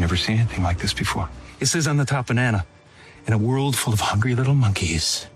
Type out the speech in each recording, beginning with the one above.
never seen anything like this before. It says on the top, banana, in a world full of hungry little monkeys.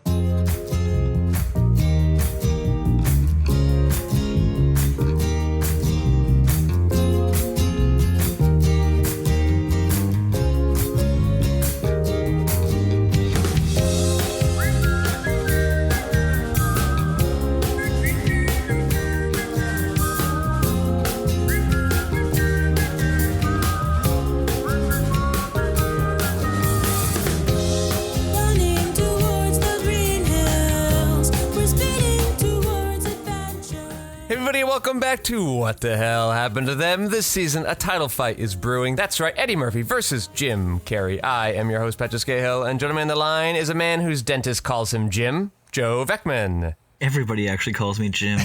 Welcome back to What the Hell Happened to Them. This season, a title fight is brewing. That's right, Eddie Murphy versus Jim Carrey. I am your host, Patrick Skeyhill, and joining me on the line is a man whose dentist calls him Jim, Joe Vekeman. Everybody actually calls me Jim.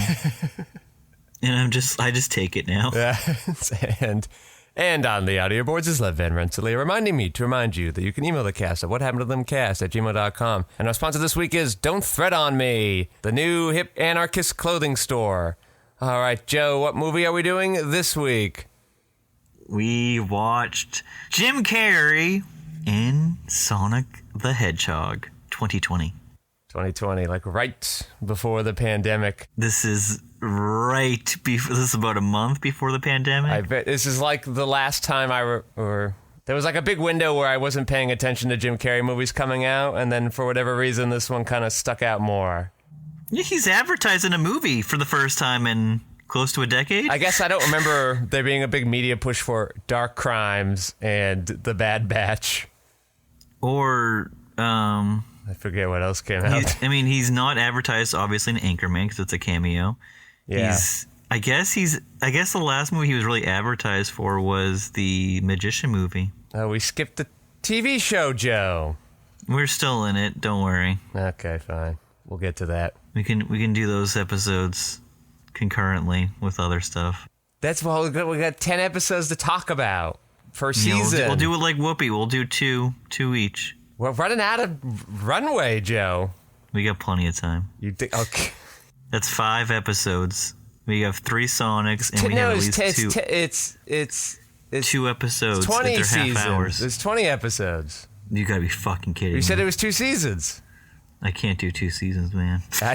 And I just take it now. Yeah, and on the audio boards is Lev Van Rensselaer, reminding me to remind you that you can email the cast at whathappenedtothemcast@gmail.com. And our sponsor this week is Don't Thread on Me, the new hip anarchist clothing store. All right, Joe, what movie are we doing this week? We watched Jim Carrey in Sonic the Hedgehog 2020. 2020, like right before the pandemic. This is this is about a month before the pandemic. I bet this is like the last time there was like a big window where I wasn't paying attention to Jim Carrey movies coming out, and then for whatever reason, this one kind of stuck out more. Yeah, he's advertising a movie for the first time in close to a decade. I guess I don't remember there being a big media push for Dark Crimes and The Bad Batch. Or, I forget what else came out. He's not advertised, obviously, in Anchorman, because it's a cameo. Yeah. I guess the last movie he was really advertised for was the Magician movie. Oh, we skipped the TV show, Joe. We're still in it, don't worry. Okay, fine. We'll get to that. We can do those episodes concurrently with other stuff. That's why we got 10 episodes to talk about per season. We'll do it like Whoopi. We'll do two each. We're running out of runway, Joe. We got plenty of time. You think? Okay. That's 5 episodes. We have 3 Sonics, and we have at least 2. It's 2 episodes. It's 20 seasons. Half hours. There's 20 episodes. You gotta be fucking kidding me. You said it was 2 seasons. I can't do 2 seasons, man. All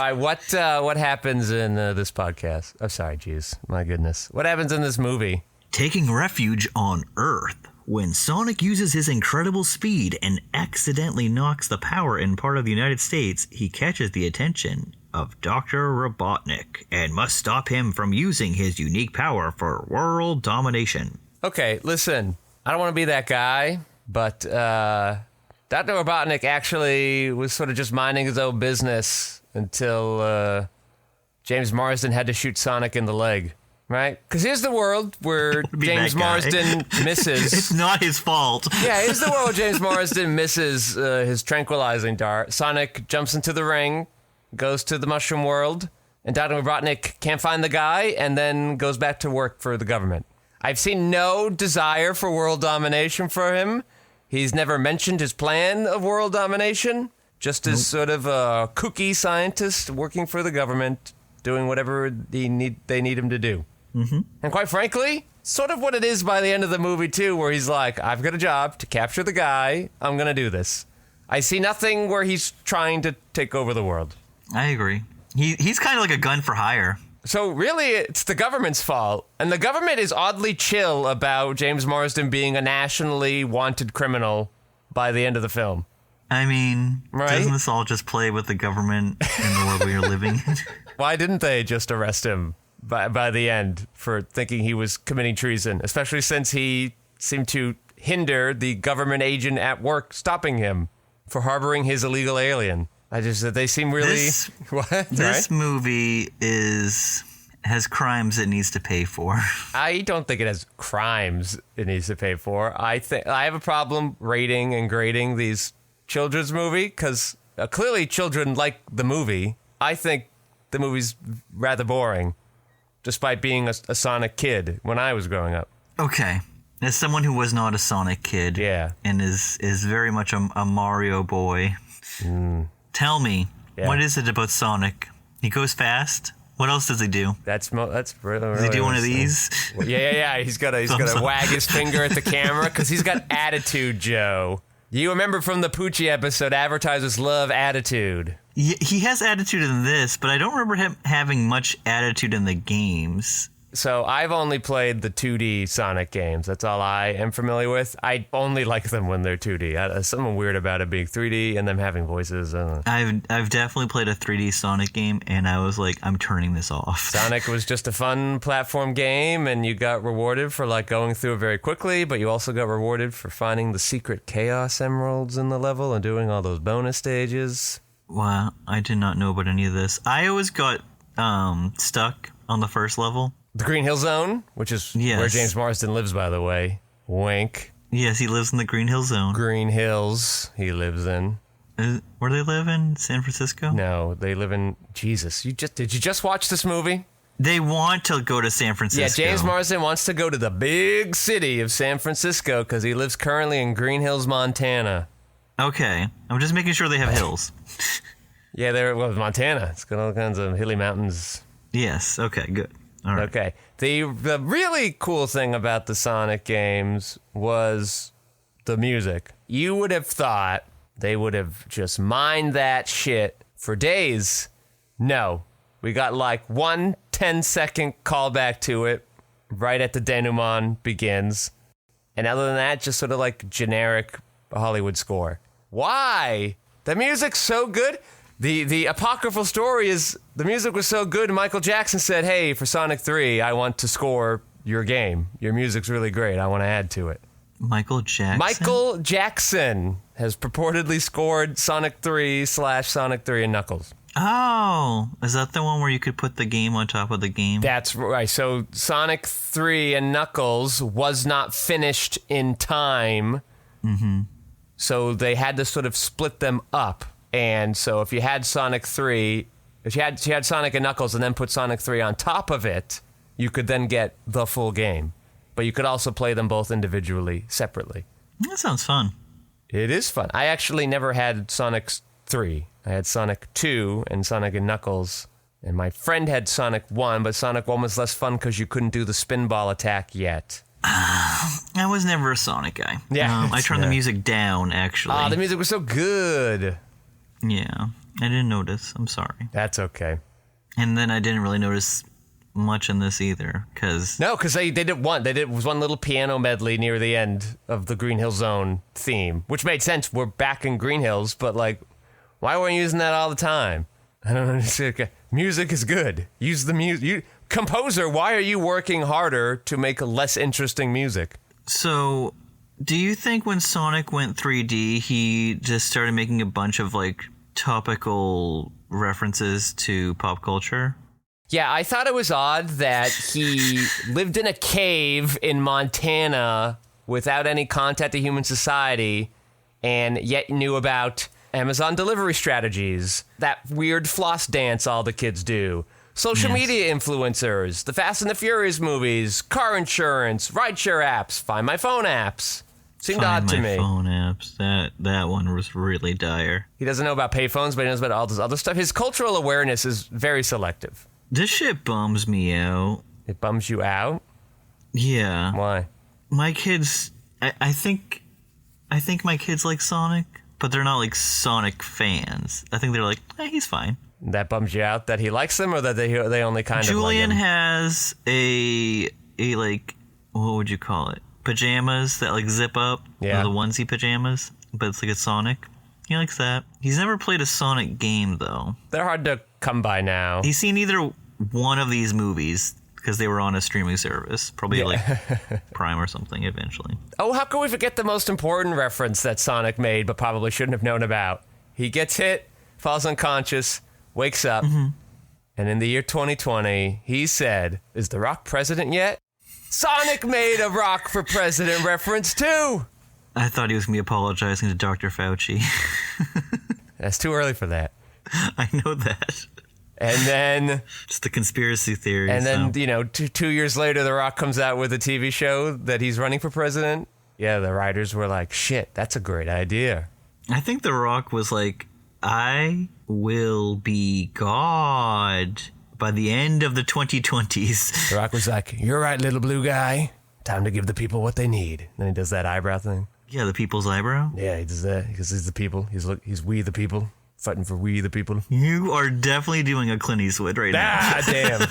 right, what happens in this podcast? Oh, sorry, geez. My goodness. What happens in this movie? Taking refuge on Earth. When Sonic uses his incredible speed and accidentally knocks the power in part of the United States, he catches the attention of Dr. Robotnik and must stop him from using his unique power for world domination. Okay, listen. I don't want to be that guy, but Dr. Robotnik actually was sort of just minding his own business until James Marsden had to shoot Sonic in the leg, right? Because here's the world where James Marsden misses. It's not his fault. Yeah, here's the world where James Marsden misses his tranquilizing dart. Sonic jumps into the ring, goes to the mushroom world, and Dr. Robotnik can't find the guy and then goes back to work for the government. I've seen no desire for world domination for him. He's never mentioned his plan of world domination, just as sort of a kooky scientist working for the government, doing whatever they need him to do. Mm-hmm. And quite frankly, sort of what it is by the end of the movie, too, where he's like, I've got a job to capture the guy. I'm going to do this. I see nothing where he's trying to take over the world. I agree. He's kind of like a gun for hire. So really, it's the government's fault. And the government is oddly chill about James Marsden being a nationally wanted criminal by the end of the film. I mean, right? Doesn't this all just play with the government in the world we are living in? Why didn't they just arrest him by the end for thinking he was committing treason, especially since he seemed to hinder the government agent at work stopping him for harboring his illegal alien? They seem really... This movie has crimes it needs to pay for. I don't think it has crimes it needs to pay for. I have a problem rating and grading these children's movie because clearly children like the movie. I think the movie's rather boring, despite being a Sonic kid when I was growing up. Okay. As someone who was not a Sonic kid, and is very much a Mario boy, tell me, what is it about Sonic? He goes fast, What else does he do? That's really, Does he do one of these? Yeah. He's gonna wag his finger at the camera because he's got attitude, Joe. You remember from the Poochie episode, advertisers love attitude. He has attitude in this, but I don't remember him having much attitude in the games. So I've only played the 2D Sonic games. That's all I am familiar with. I only like them when they're 2D. There's something weird about it being 3D and them having voices. I've definitely played a 3D Sonic game, and I was like, I'm turning this off. Sonic was just a fun platform game, and you got rewarded for like going through it very quickly, but you also got rewarded for finding the secret Chaos Emeralds in the level and doing all those bonus stages. Wow, I did not know about any of this. I always got stuck on the first level. The Green Hill Zone, which is where James Marsden lives, by the way. Wink. Yes, he lives in the Green Hill Zone. Green Hills he lives in. Where they live in? San Francisco? No, they live in... Jesus, did you just watch this movie? They want to go to San Francisco. Yeah, James Marsden wants to go to the big city of San Francisco because he lives currently in Green Hills, Montana. Okay. I'm just making sure they have hills. Yeah, Montana. It's got all kinds of hilly mountains. Yes, okay, good. All right. Okay. The really cool thing about the Sonic games was the music. You would have thought they would have just mined that shit for days. No. We got like 1 10-second callback to it right at the denouement begins. And other than that, just sort of like generic Hollywood score. Why? The music's so good. The apocryphal story is the music was so good, Michael Jackson said, hey, for Sonic 3, I want to score your game. Your music's really great. I want to add to it. Michael Jackson? Michael Jackson has purportedly scored Sonic 3 / Sonic 3 and Knuckles. Oh, is that the one where you could put the game on top of the game? That's right. So Sonic 3 and Knuckles was not finished in time. Mm-hmm. So they had to sort of split them up. And so if you had Sonic 3, if you had Sonic and Knuckles and then put Sonic 3 on top of it, you could then get the full game. But you could also play them both individually, separately. That sounds fun. It is fun. I actually never had Sonic 3. I had Sonic 2 and Sonic and Knuckles. And my friend had Sonic 1, but Sonic 1 was less fun because you couldn't do the spinball attack yet. I was never a Sonic guy. Yeah. I turned the music down, actually. Oh, the music was so good. Yeah, I didn't notice. I'm sorry. That's okay. And then I didn't really notice much in this either, because... No, because they did one little piano medley near the end of the Green Hill Zone theme, which made sense. We're back in Green Hills, but like, why weren't you using that all the time? I don't understand. Music is good. Use the music. Composer, why are you working harder to make less interesting music? So, do you think when Sonic went 3D, he just started making a bunch of like topical references to pop culture? Yeah, I thought it was odd that he lived in a cave in Montana without any contact to human society and yet knew about Amazon delivery strategies, that weird floss dance all the kids do, social media influencers, the Fast and the Furious movies, car insurance, rideshare apps, Find My Phone apps. Seemed odd to me. Phone apps. That one was really dire. He doesn't know about payphones, but he knows about all this other stuff. His cultural awareness is very selective. This shit bums me out. It bums you out? Yeah. Why? My kids, I think my kids like Sonic, but they're not like Sonic fans. I think they're like, he's fine. That bums you out that he likes them, or that they only kind Julian of like him? has a like, what would you call it? Pajamas that like zip up. Yeah. The onesie pajamas, but it's like a Sonic. He likes that. He's never played a Sonic game though. They're hard to come by now. He's seen either one of these movies because they were on a streaming service, probably like Prime or something eventually. Oh, how can we forget the most important reference that Sonic made but probably shouldn't have known about? He gets hit, falls unconscious, wakes up, and in the year 2020, he said, "Is The Rock president yet?" Sonic made a Rock for President reference too! I thought he was going to be apologizing to Dr. Fauci. That's too early for that. I know that. And then... Just a conspiracy theory. And then, you know, two years later, The Rock comes out with a TV show that he's running for president. Yeah, the writers were like, shit, that's a great idea. I think The Rock was like, I will be God by the end of the 2020s. The Rock was like, "You're right, little blue guy. Time to give the people what they need." Then he does that eyebrow thing. Yeah, the people's eyebrow. Yeah, he does that because he's the people. He's we the people, fighting for we the people. You are definitely doing a Clint Eastwood right now. Ah, damn.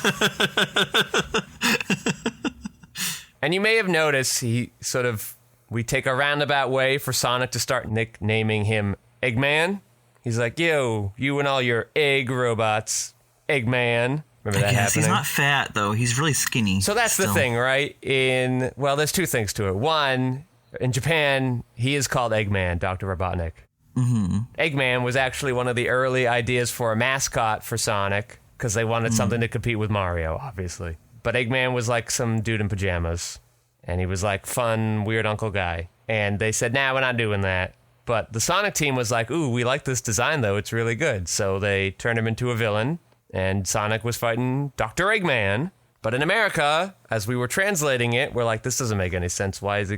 And you may have noticed we take a roundabout way for Sonic to start nicknaming him Eggman. He's like, "Yo, you and all your egg robots, Eggman." Remember that happening? He's not fat, though. He's really skinny. So that's the thing, right? There's two things to it. One, in Japan, he is called Eggman, Dr. Robotnik. Mm-hmm. Eggman was actually one of the early ideas for a mascot for Sonic, because they wanted something to compete with Mario, obviously. But Eggman was like some dude in pajamas, and he was like fun, weird uncle guy. And they said, "Nah, we're not doing that." But the Sonic team was like, "Ooh, we like this design, though. It's really good." So they turned him into a villain, and Sonic was fighting Dr. Eggman. But in America, as we were translating it, we're like, this doesn't make any sense. Why is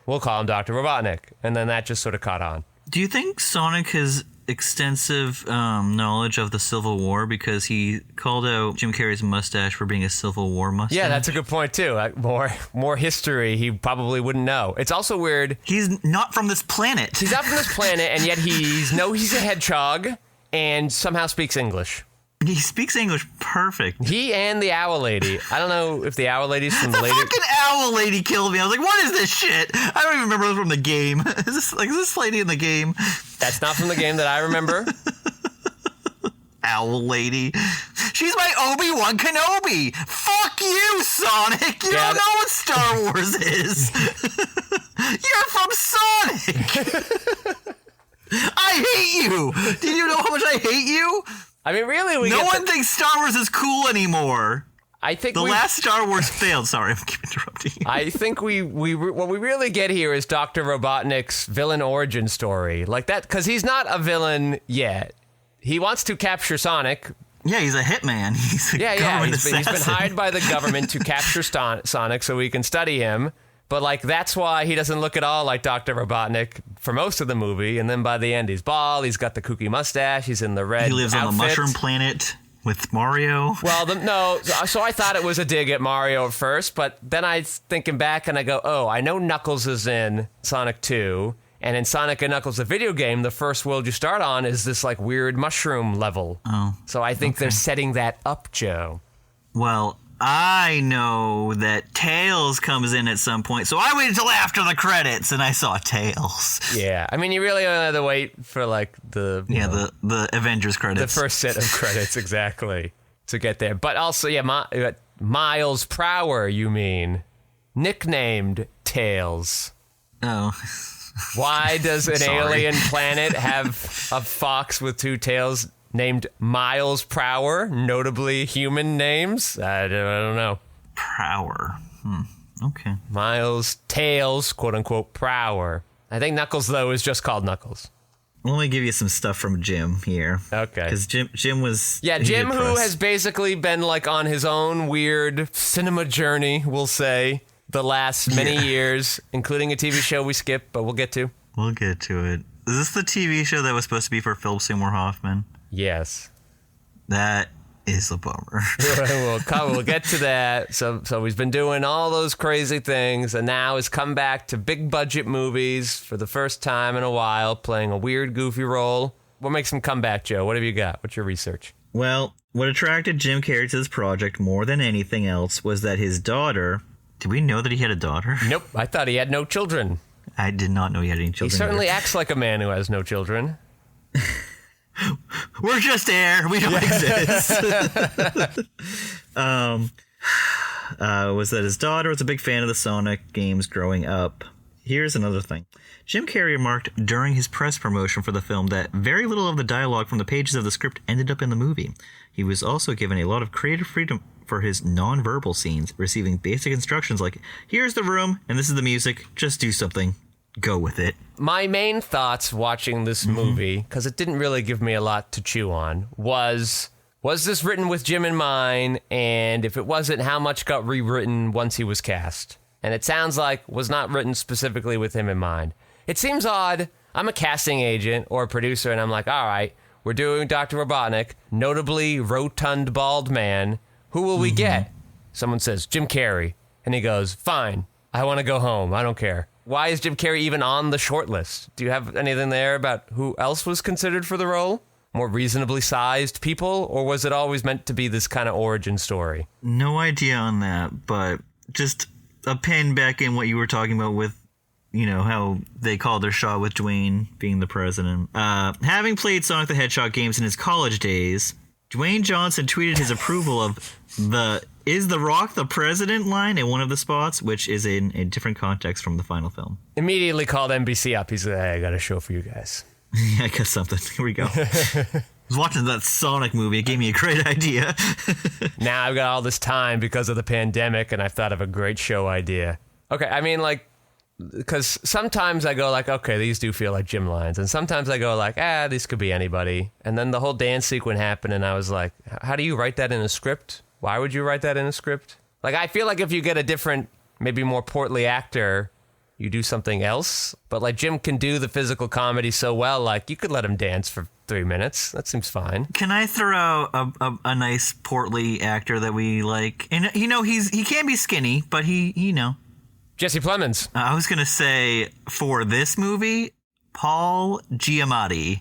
we'll call him Dr. Robotnik. And then that just sort of caught on. Do you think Sonic has extensive knowledge of the Civil War because he called out Jim Carrey's mustache for being a Civil War mustache? Yeah, that's a good point, too. Like, more history he probably wouldn't know. It's also weird. He's not from this planet. He's not from this planet, and yet he's a hedgehog and somehow speaks English. He speaks English perfect. He and the owl lady. I don't know if the owl lady's from the later... The fucking owl lady killed me. I was like, what is this shit? I don't even remember it was from the game. Is this lady in the game? That's not from the game that I remember. Owl lady. She's my Obi-Wan Kenobi. Fuck you, Sonic. You don't know what Star Wars is. You're from Sonic. I hate you. Do you know how much I hate you? I mean, really, no one thinks Star Wars is cool anymore. I think the last Star Wars failed. Sorry, I keep interrupting you. I think what we really get here is Dr. Robotnik's villain origin story, like that, because he's not a villain yet. He wants to capture Sonic. Yeah, he's a hitman. He's been hired by the government to capture Sonic so we can study him. But, like, that's why he doesn't look at all like Dr. Robotnik for most of the movie. And then by the end, he's bald, he's got the kooky mustache, he's in the red He lives outfit. on the mushroom planet with Mario. Well, no, so I thought it was a dig at Mario at first, but then I was thinking back and I go, oh, I know Knuckles is in Sonic 2. And in Sonic and Knuckles, the video game, the first world you start on is this, like, weird mushroom level. Oh. So I think they're setting that up, Joe. Well, I know that Tails comes in at some point, so I waited until after the credits and I saw Tails. Yeah, I mean, you really don't have to wait for like the Avengers credits, the first set of credits exactly to get there. But also, yeah, Miles Prower, you mean, nicknamed Tails. Oh. Why does an alien planet have a fox with two tails named Miles Prower, notably human names? I don't know. Prower. Okay. Miles Tails, quote-unquote, Prower. I think Knuckles, though, is just called Knuckles. Let me give you some stuff from Jim here. Okay. Because Jim was... Yeah, Jim, who has basically been, like, on his own weird cinema journey, we'll say, the last many years, including a TV show we skipped, but we'll get to. We'll get to it. Is this the TV show that was supposed to be for Philip Seymour Hoffman? Yes. That is a bummer. We'll get to that. So he's been doing all those crazy things, and now has come back to big budget movies for the first time in a while, playing a weird, goofy role. What makes him come back, Joe? What have you got? What's your research? Well, what attracted Jim Carrey to this project more than anything else was that his daughter... Did we know that he had a daughter? Nope. I thought he had no children. I did not know he had any children. He certainly acts like a man who has no children. We're just air. We don't exist. Was that his daughter was a big fan of the Sonic games growing up. Here's another thing. Jim Carrey remarked during his press promotion for the film that very little of the dialogue from the pages of the script ended up in the movie. He was also given a lot of creative freedom for his non-verbal scenes, receiving basic instructions like, here's the room, and this is the music, just do something. Go with it. My main thoughts watching this movie, because it didn't really give me a lot to chew on, was this written with Jim in mind? And if it wasn't, how much got rewritten once he was cast? And it sounds like was not written specifically with him in mind. It seems odd. I'm a casting agent or a producer, and I'm like, all right, we're doing Dr. Robotnik, notably rotund bald man. Who will we get? Someone says, Jim Carrey. And he goes, fine, I want to go home. I don't care. Why is Jim Carrey even on the short list? Do you have anything there about who else was considered for the role? More reasonably sized people? Or was it always meant to be this kind of origin story? No idea on that, but just a pin back in what you were talking about with, how they called their shot with Dwayne being the president. Having played Sonic the Hedgehog games in his college days, Dwayne Johnson tweeted his approval of the "Is The Rock the President?" line in one of the spots, which is in a different context from the final film. Immediately called NBC up. He said, hey, I got a show for you guys. Yeah, I got something. Here we go. I was watching that Sonic movie. It gave me a great idea. Now I've got all this time because of the pandemic, and I've thought of a great show idea. Okay, I mean, because sometimes I go okay, these do feel like gym lines. And sometimes I go these could be anybody. And then the whole dance sequence happened, and I was like, how do you write that in a script? Why would you write that in a script? I feel like if you get a different, maybe more portly actor, you do something else. But Jim can do the physical comedy so well, you could let him dance for 3 minutes. That seems fine. Can I throw out a nice portly actor that we like? And he can be skinny, but he. Jesse Plemons. I was going to say, for this movie, Paul Giamatti.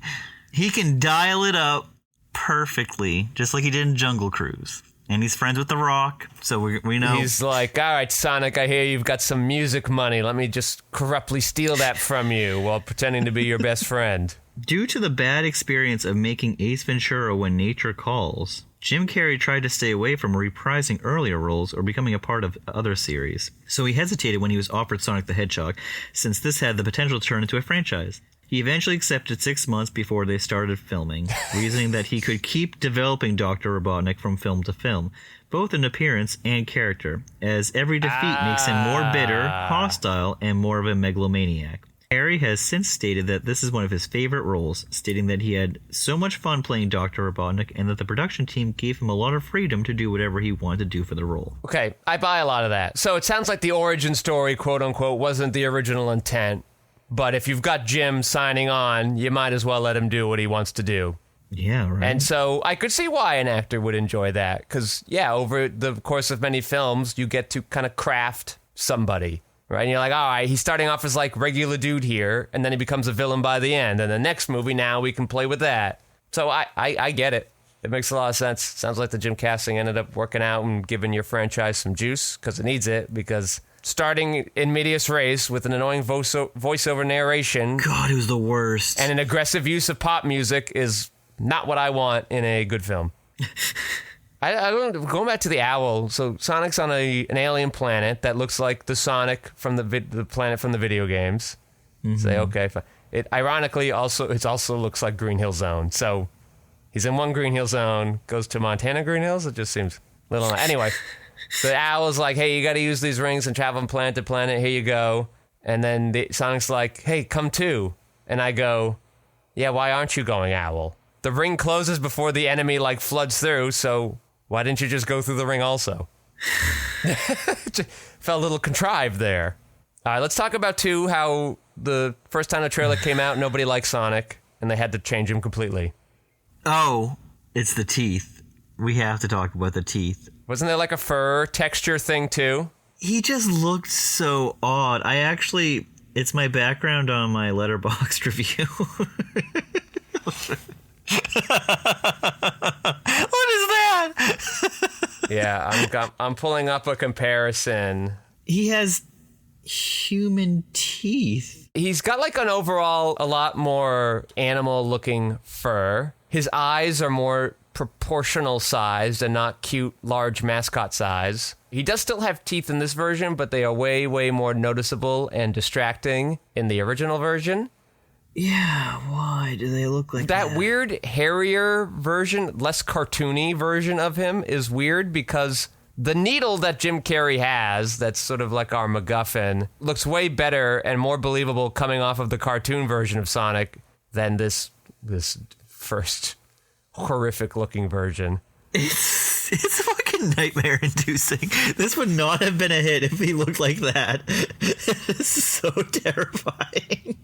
He can dial it up perfectly, just like he did in Jungle Cruise. And he's friends with The Rock, so we know. He's like, all right, Sonic, I hear you've got some music money. Let me just corruptly steal that from you while pretending to be your best friend. Due to the bad experience of making Ace Ventura: When Nature Calls, Jim Carrey tried to stay away from reprising earlier roles or becoming a part of other series. So he hesitated when he was offered Sonic the Hedgehog, since this had the potential to turn into a franchise. He eventually accepted 6 months before they started filming, reasoning that he could keep developing Dr. Robotnik from film to film, both in appearance and character, as every defeat makes him more bitter, hostile, and more of a megalomaniac. Carrey has since stated that this is one of his favorite roles, stating that he had so much fun playing Dr. Robotnik and that the production team gave him a lot of freedom to do whatever he wanted to do for the role. Okay, I buy a lot of that. So it sounds like the origin story, quote unquote, wasn't the original intent. But if you've got Jim signing on, you might as well let him do what he wants to do. Yeah, right. And so I could see why an actor would enjoy that. Because, over the course of many films, you get to kind of craft somebody. Right? And you're like, all right, he's starting off as regular dude here, and then he becomes a villain by the end. And the next movie, now we can play with that. So I get it. It makes a lot of sense. Sounds like the Jim casting ended up working out and giving your franchise some juice, because it needs it, because starting in medias res with an annoying voiceover narration. God, it was the worst. And an aggressive use of pop music is not what I want in a good film. Going back to the owl, so Sonic's on an alien planet that looks like the Sonic from the planet from the video games. Mm-hmm. Say, okay, fine. It ironically also looks like Green Hill Zone. So he's in one Green Hill Zone, goes to Montana Green Hills. It just seems a little... Anyway, so the owl's like, hey, you got to use these rings and travel from planet to planet. Here you go. And then Sonic's like, hey, come too. And I go, yeah, why aren't you going, owl? The ring closes before the enemy floods through, so why didn't you just go through the ring also? Felt a little contrived there. All right, let's talk about, too, how the first time the trailer came out, nobody liked Sonic, and they had to change him completely. Oh, it's the teeth. We have to talk about the teeth. Wasn't there a fur texture thing, too? He just looked so odd. It's my background on my Letterboxd review. What is that? Yeah, I'm pulling up a comparison. He has human teeth. He's got an overall a lot more animal looking fur. His eyes are more proportional sized and not cute, large mascot size. He does still have teeth in this version, but they are way, way more noticeable and distracting in the original version. Yeah, why do they look like that? That weird, hairier version, less cartoony version of him is weird because the needle that Jim Carrey has, that's sort of like our MacGuffin, looks way better and more believable coming off of the cartoon version of Sonic than this first horrific-looking version. It's fucking nightmare-inducing. This would not have been a hit if he looked like that. This is so terrifying.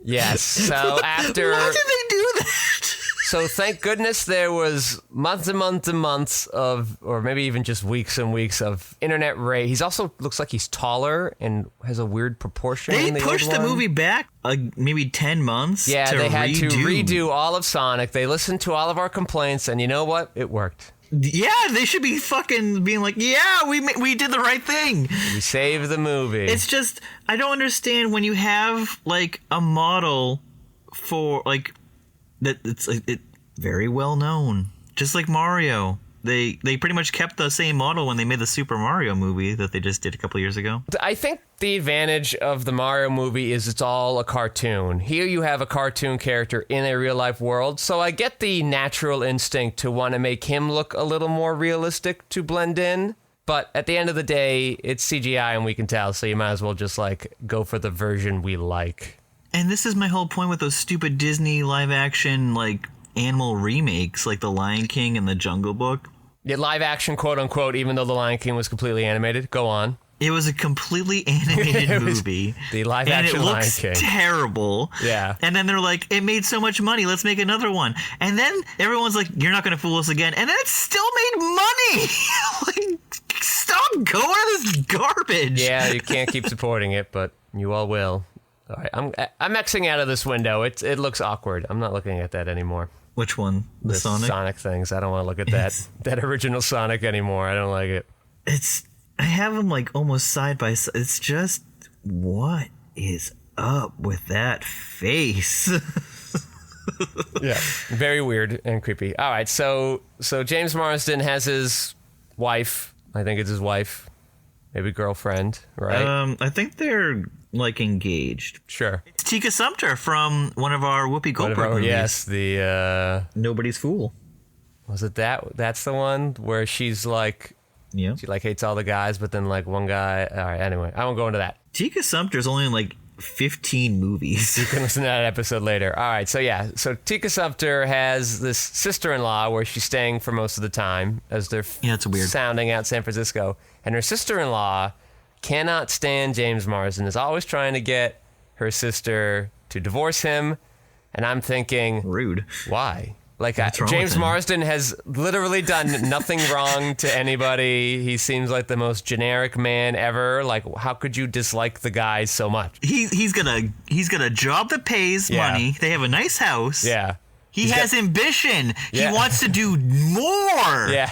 Yes, so after... Why did they do that? So thank goodness there was months and months and months of, or maybe even just weeks and weeks of internet rage. He's also looks like he's taller and has a weird proportion. They in the pushed old the one. movie back maybe 10 months. Yeah, to they had to redo. redo all of Sonic. They listened to all of our complaints, and you know what? It worked. Yeah, they should be fucking being like, yeah, we did the right thing. We saved the movie. It's just, I don't understand when you have like a model for like that. It's like it very well known, just like Mario. They pretty much kept the same model when they made the Super Mario movie that they just did a couple years ago. I think the advantage of the Mario movie is it's all a cartoon. Here you have a cartoon character in a real life world, so I get the natural instinct to want to make him look a little more realistic to blend in. But at the end of the day, it's CGI and we can tell, so you might as well just like go for the version we like. And this is my whole point with those stupid Disney live action like animal remakes, like The Lion King and The Jungle Book. Yeah, live action, quote unquote, even though The Lion King was completely animated. Go on. It was a completely animated movie. The live action Lion King. And it looks terrible. Yeah. And then they're like, it made so much money, let's make another one. And then everyone's like, you're not going to fool us again. And then it still made money. Like, stop going to this garbage. Yeah, you can't keep supporting it, but you all will. All right, I'm Xing out of this window. It looks awkward. I'm not looking at that anymore. Which one? The Sonic things. I don't want to look at that original Sonic anymore. I don't like it. I have them like almost side by side. It's just, what is up with that face? Yeah, very weird and creepy. All right, so James Marsden has his wife. I think it's his wife, maybe girlfriend, right? I think they're like engaged. Sure. It's Tika Sumpter from one of our Whoopi Goldberg movies. Yes, the Nobody's Fool. was it that? That's the one where she's like, Yeah. she like hates all the guys, but then like one guy. All right, anyway, I won't go into that. Tika Sumpter's only in like 15 movies. You can listen to that episode later. All right, so Tika Sumpter has this sister-in-law where she's staying for most of the time as they're it's weird. sounding out San Francisco, and her sister-in-law cannot stand James Marsden, is always trying to get her sister to divorce him, and I'm thinking, Rude. why? Like, What's wrong James with him? Marsden has literally done nothing wrong to anybody. He seems like the most generic man ever. Like, how could you dislike the guy so much? He's got a job that pays Yeah. money. They have a nice house. Yeah. He has ambition. Yeah. He wants to do more. Yeah.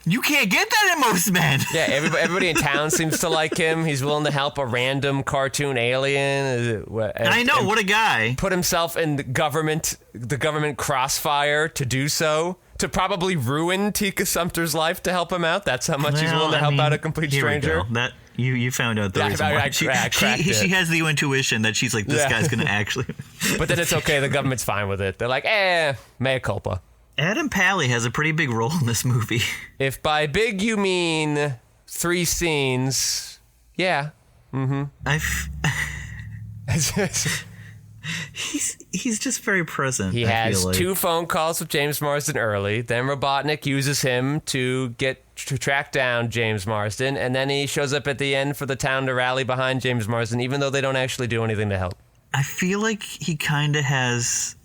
You can't get that in most men. Yeah, everybody in town seems to like him. He's willing to help a random cartoon alien. I know, what a guy. Put himself in the government crossfire to do so, to probably ruin Tika Sumpter's life to help him out. That's how much he's willing to help out a complete here we stranger. go. That you found out the Yeah, reason I why. cracked She it. has the intuition that she's like, this Yeah. guy's gonna actually. But then it's okay. The government's fine with it. They're like, mea culpa. Adam Pally has a pretty big role in this movie. If by big you mean 3 scenes, yeah. He's just very present. He I has feel like. 2 phone calls with James Marsden early. Then Robotnik uses him to track down James Marsden, and then he shows up at the end for the town to rally behind James Marsden, even though they don't actually do anything to help. I feel like he kind of has.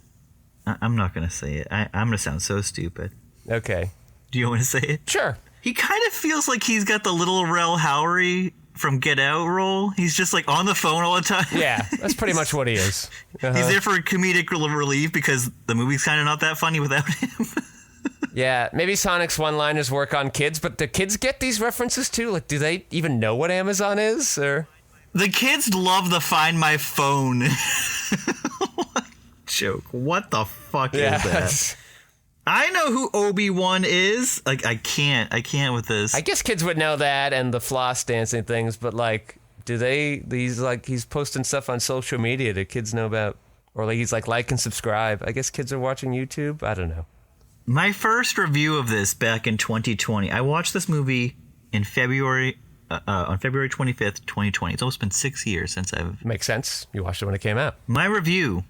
I'm not gonna say it. I'm gonna sound so stupid. Okay, Do you want to say it? sure. He kind of feels like he's got the little Rel Howery from Get Out role. He's just like on the phone all the time. Yeah, that's pretty much what he is. He's there for comedic relief because the movie's kind of not that funny without him. Yeah, maybe Sonic's one-liners work on kids, but do kids get these references too? Like, do they even know what Amazon is? Or The kids love the Find My Phone joke. What the fuck is that? I know who Obi-Wan is. Like, I can't with this. I guess kids would know that and the floss dancing things, but like, do they? He's posting stuff on social media. Do kids know about? Or like he's like and subscribe. I guess kids are watching YouTube. I don't know. My first review of this back in 2020. I watched this movie in February, on February 25th, 2020. It's almost been 6 years since I've... Makes sense. You watched it when it came out. My review.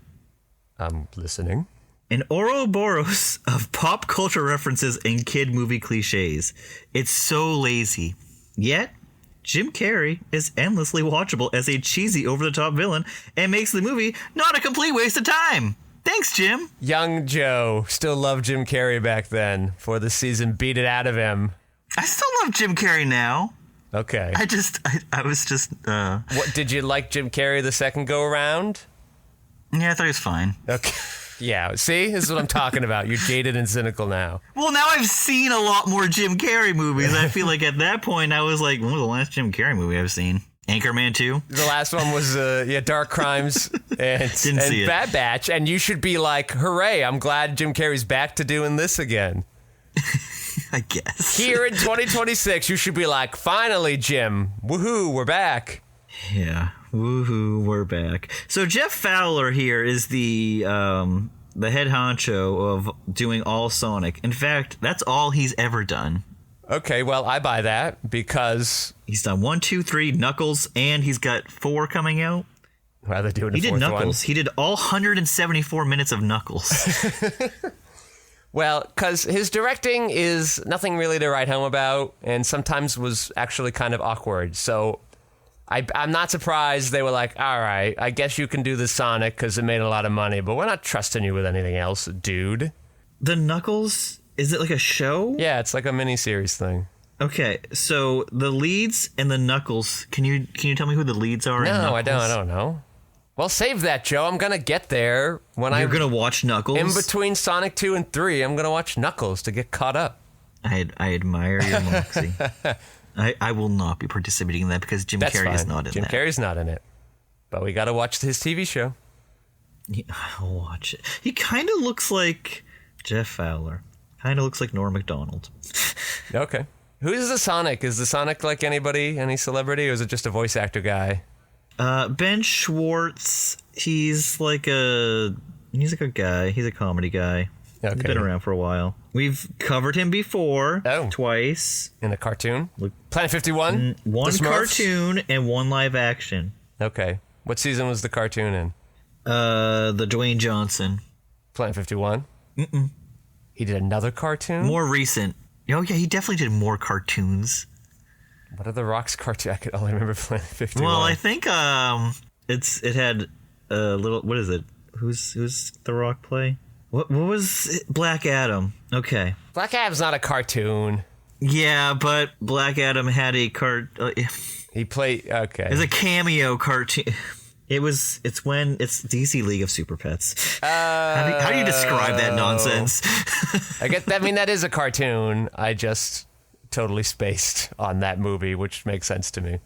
I'm listening. An Ouroboros of pop culture references and kid movie cliches. It's so lazy. Yet, Jim Carrey is endlessly watchable as a cheesy over-the-top villain and makes the movie not a complete waste of time. Thanks, Jim. Young Joe still loved Jim Carrey back then. Before the season beat it out of him. I still love Jim Carrey now. Okay. I was just... What, did you like Jim Carrey the second go around? Yeah, I thought he was fine. Okay. Yeah, see? This is what I'm talking about. You're jaded and cynical now. Well, now I've seen a lot more Jim Carrey movies. I feel like at that point I was like, when was the last Jim Carrey movie I've seen? Anchorman 2? The last one was, Dark Crimes and Bad Batch. And you should be like, hooray, I'm glad Jim Carrey's back to doing this again. I guess. Here in 2026, you should be like, finally, Jim. Woohoo, we're back. Yeah. Woohoo, we're back. So Jeff Fowler here is the head honcho of doing all Sonic. In fact, that's all he's ever done. Okay, well, I buy that because... He's done 1, 2, 3, Knuckles, and he's got 4 coming out. Well, they're doing He did Knuckles. He did all 174 minutes of Knuckles. Well, because his directing is nothing really to write home about, and sometimes was actually kind of awkward. So I'm not surprised they were like, all right, I guess you can do the Sonic because it made a lot of money, but we're not trusting you with anything else, dude. The Knuckles, is it like a show? Yeah, it's like a miniseries thing. Okay, so the leads and the Knuckles, can you tell me who the leads are? No, I don't know. Well, save that, Joe. I'm going to get there when You're going to watch Knuckles? In between Sonic 2 and 3, I'm going to watch Knuckles to get caught up. I admire your moxie. I will not be participating in that because Jim Carrey is not in Jim that. Carrey's not in it. But we got to watch his TV show. Yeah, I'll watch it. He kind of looks like Jeff Fowler. Kind of looks like Norm Macdonald. Okay. Who is the Sonic? Is the Sonic like anybody, any celebrity, or is it just a voice actor guy? Ben Schwartz, he's like a guy. He's a comedy guy. Okay. He's been around for a while. We've covered him before, twice. In a cartoon? Planet 51? One cartoon and one live action. Okay. What season was the cartoon in? The Dwayne Johnson. Planet 51? Mm-mm. He did another cartoon? More recent. Oh, yeah, he definitely did more cartoons. What are the Rock's cartoons? I could only remember Planet 51. Well, I think it had a little... What is it? Who's the Rock play? What was it? Black Adam. Okay. Black Adam's not a cartoon. Yeah, but Black Adam had a he played... Okay. It's a cameo cartoon. It's DC League of Super Pets. How do you describe that nonsense? I guess that is a cartoon. I just totally spaced on that movie, which makes sense to me.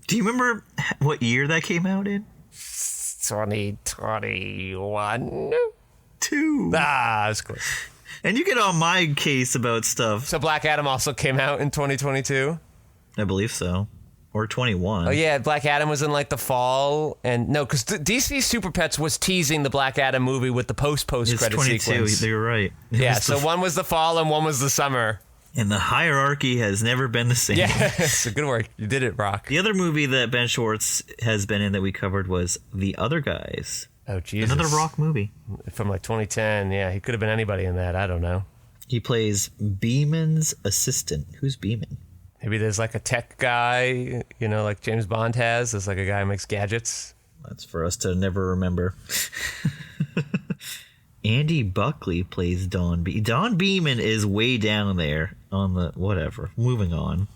Do you remember what year that came out in? 2021. 2. That's close. And you get on my case about stuff. So Black Adam also came out in 2022? I believe so. Or 21. Oh, yeah, Black Adam was in, like, the fall. And no, because DC Super Pets was teasing the Black Adam movie with the post-credit sequence. You're right. Yeah, so one was the fall and one was the summer. And the hierarchy has never been the same. Yeah, so good work. You did it, Rock. The other movie that Ben Schwartz has been in that we covered was The Other Guys. Oh, Jesus. Another Rock movie. From, like, 2010. Yeah, he could have been anybody in that. I don't know. He plays Beeman's assistant. Who's Beeman? Maybe there's like a tech guy, like James Bond has. There's like a guy who makes gadgets. That's for us to never remember. Andy Buckley plays Don Beeman. Don Beeman is way down there on the whatever. Moving on.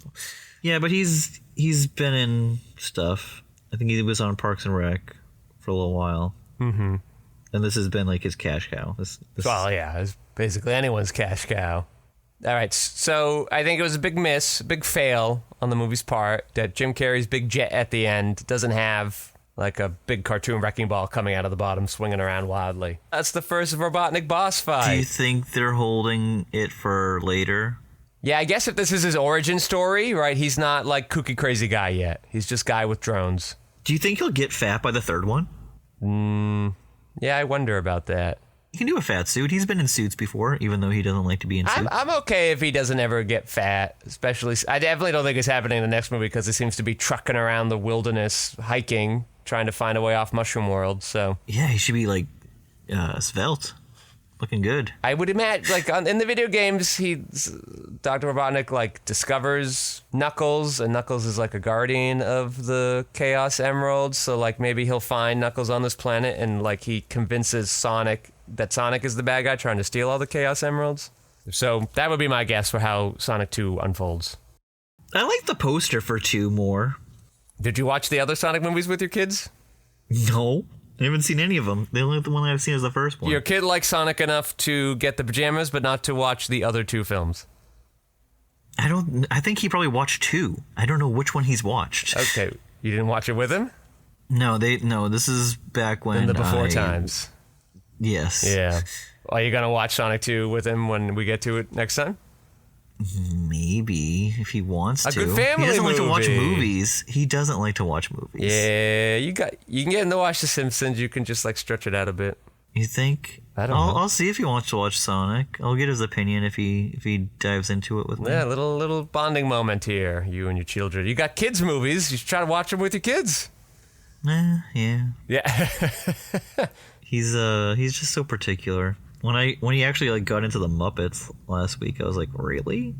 Yeah, but he's been in stuff. I think he was on Parks and Rec for a little while. Mm-hmm. And this has been like his cash cow. Well, yeah, it's basically anyone's cash cow. All right, so I think it was a big miss, big fail on the movie's part that Jim Carrey's big jet at the end doesn't have like a big cartoon wrecking ball coming out of the bottom swinging around wildly. That's the first Robotnik boss fight. Do you think they're holding it for later? Yeah, I guess if this is his origin story, right, he's not like kooky crazy guy yet. He's just guy with drones. Do you think he'll get fat by the third one? Yeah, I wonder about that. He can do a fat suit. He's been in suits before, even though he doesn't like to be in suits. I'm okay if he doesn't ever get fat, especially... I definitely don't think it's happening in the next movie because he seems to be trucking around the wilderness, hiking, trying to find a way off Mushroom World, so... Yeah, he should be, like, svelte. Looking good. I would imagine, like, in the video games, Dr. Robotnik, like, discovers Knuckles, and Knuckles is, like, a guardian of the Chaos Emerald, so, like, maybe he'll find Knuckles on this planet, and, like, he convinces Sonic that Sonic is the bad guy trying to steal all the Chaos Emeralds. So that would be my guess for how Sonic 2 unfolds. I like the poster for 2 more. Did you watch the other Sonic movies with your kids? No. I haven't seen any of them. The only one I've seen is the first one. Your kid likes Sonic enough to get the pajamas, but not to watch the other 2 films. I think he probably watched 2. I don't know which one he's watched. Okay. You didn't watch it with him? No, this is back when In the before times. Yes. Yeah. Are you going to watch Sonic 2 with him when we get to it next time? Maybe, if he wants to. A good family He doesn't movie. like to watch movies. He doesn't like to watch movies. Yeah, you can get him to watch The Simpsons. You can just like stretch it out a bit. You think? I don't know. I'll see if he wants to watch Sonic. I'll get his opinion if he dives into it with me. Yeah, little bonding moment here, you and your children. You got kids movies. You should try to watch them with your kids. Yeah. Yeah. He's just so particular. When he actually like got into the Muppets last week, I was like, really?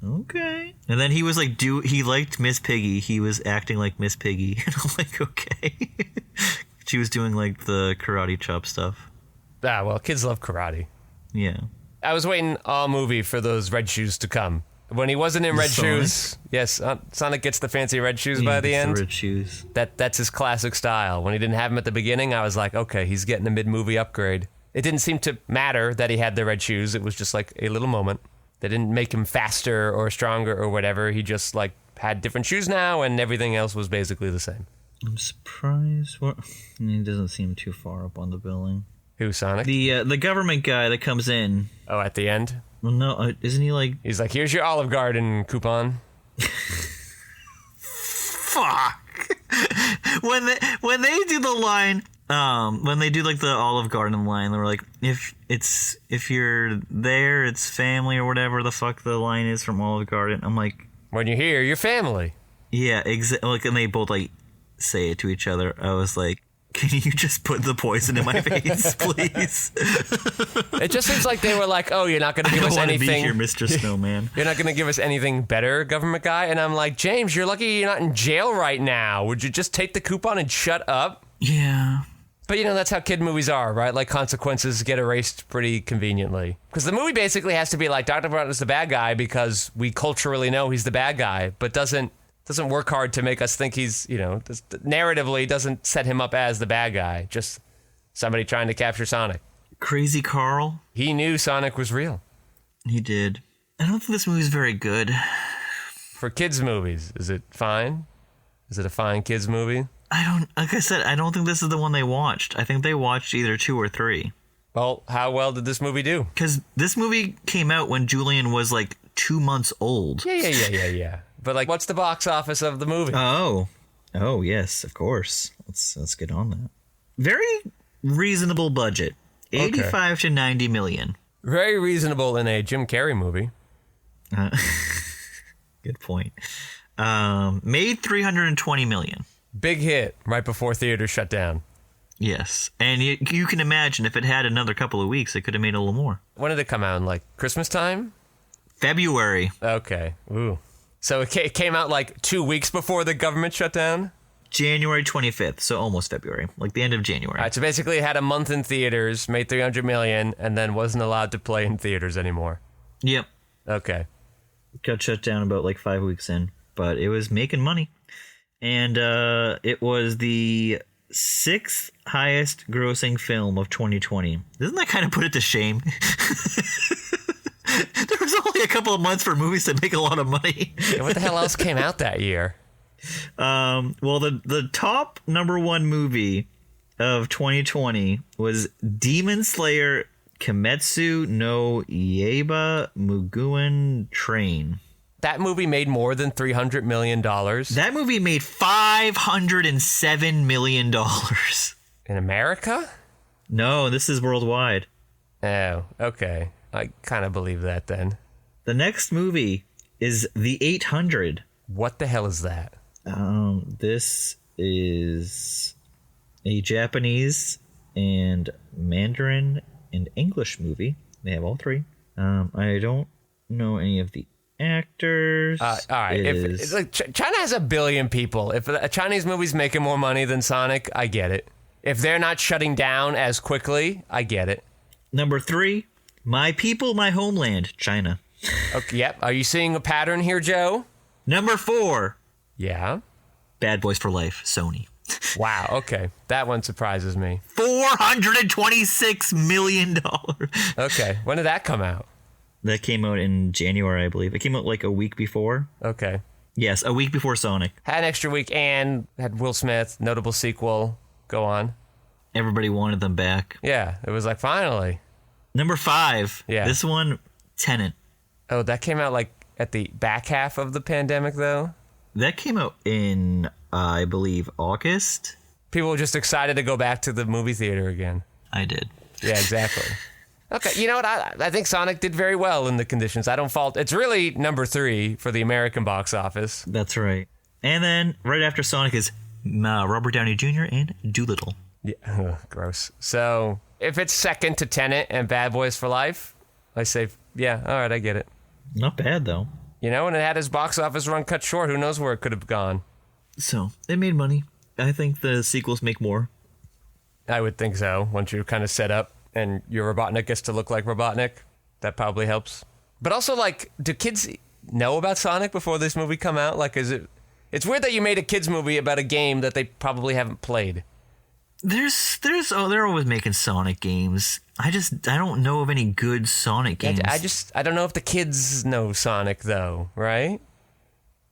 Okay. And then he was like, he liked Miss Piggy. He was acting like Miss Piggy, and I'm like, okay. She was doing like the karate chop stuff. Well, kids love karate. Yeah. I was waiting all movie for those red shoes to come. When he wasn't in red shoes, yes, Sonic gets the fancy red shoes by the end. The red shoes. That's his classic style. When he didn't have them at the beginning, I was like, okay, he's getting a mid-movie upgrade. It didn't seem to matter that he had the red shoes. It was just like a little moment. They didn't make him faster or stronger or whatever. He just like had different shoes now, and everything else was basically the same. I'm surprised. He doesn't seem too far up on the billing. Who, Sonic? The government guy that comes in. Oh, at the end? Well, no, isn't he like... He's like, here's your Olive Garden coupon. Fuck. When they do the line, when they do like the Olive Garden line, they're like, if you're there, it's family or whatever the fuck the line is from Olive Garden. I'm like, when you're here, you're family. Yeah, like, and they both like say it to each other. I was like, can you just put the poison in my face, please? It just seems like they were like, oh, you're not going to give us anything. I don't want to be here, Mr. Snowman. You're not going to give us anything better, government guy? And I'm like, James, you're lucky you're not in jail right now. Would you just take the coupon and shut up? Yeah. But, that's how kid movies are, right? Like, consequences get erased pretty conveniently. Because the movie basically has to be like, Dr. Brown is the bad guy because we culturally know he's the bad guy, but doesn't work hard to make us think he's, narratively doesn't set him up as the bad guy. Just somebody trying to capture Sonic. Crazy Carl. He knew Sonic was real. He did. I don't think this movie's very good. For kids' movies, is it fine? Is it a fine kids' movie? Like I said, I don't think this is the one they watched. I think they watched either 2 or 3. Well, how well did this movie do? Because this movie came out when Julian was like 2 months old. Yeah. But like, what's the box office of the movie? Oh, yes, of course. Let's get on that. Very reasonable budget, 85 to 90 million. Very reasonable in a Jim Carrey movie. Good point. Made 320 million. Big hit right before theaters shut down. Yes, and you can imagine if it had another couple of weeks, it could have made a little more. When did it come out? In like Christmas time? February. Okay. Ooh. So it came out like 2 weeks before the government shut down? January 25th, so almost February, like the end of January. All right, so basically it had a month in theaters, made 300 million, and then wasn't allowed to play in theaters anymore. Yep. Okay. Got shut down about like 5 weeks in, but it was making money. And it was the 6th highest grossing film of 2020. Doesn't that kind of put it to shame? There was only a couple of months for movies to make a lot of money. Yeah, what the hell else came out that year? Well, the top number 1 movie of 2020 was Demon Slayer Kimetsu no Yaiba Mugen Train. That movie made more than $300 million. That movie made $507 million. In America? No, this is worldwide. Oh, okay. I kind of believe that then. The next movie is The 800. What the hell is that? This is a Japanese and Mandarin and English movie. They have all 3. I don't know any of the actors. All right. China has 1 billion people. If a Chinese movie's making more money than Sonic, I get it. If they're not shutting down as quickly, I get it. Number 3, my people, my homeland, China. Okay, yep. Are you seeing a pattern here, Joe? Number 4, Yeah. Bad Boys for Life, Sony. Wow, okay. That one surprises me. $426 million. Okay. When did that come out? That came out in January, I believe. It came out like a week before. Okay. Yes, a week before Sonic. Had an extra week and had Will Smith, notable sequel. Go on. Everybody wanted them back. Yeah, it was like, finally. Number 5. Yeah. This one, Tenet. Oh, that came out like at the back half of the pandemic, though? That came out in, I believe, August. People were just excited to go back to the movie theater again. I did. Yeah, exactly. Okay, you know what? I think Sonic did very well in the conditions. I don't fault. It's really number 3 for the American box office. That's right. And then right after Sonic is Robert Downey Jr. and Doolittle. Yeah, ugh, gross. So if it's second to Tenet and Bad Boys for Life, I say, yeah, all right, I get it. Not bad, though. You know, and it had his box office run cut short. Who knows where it could have gone? So, it made money. I think the sequels make more. I would think so. Once you're kind of set up and your Robotnik gets to look like Robotnik, that probably helps. But also, like, do kids know about Sonic before this movie come out? Like, is it... It's weird that you made a kids movie about a game that they probably haven't played. They're always making Sonic games. I don't know of any good Sonic games. I don't know if the kids know Sonic, though, right?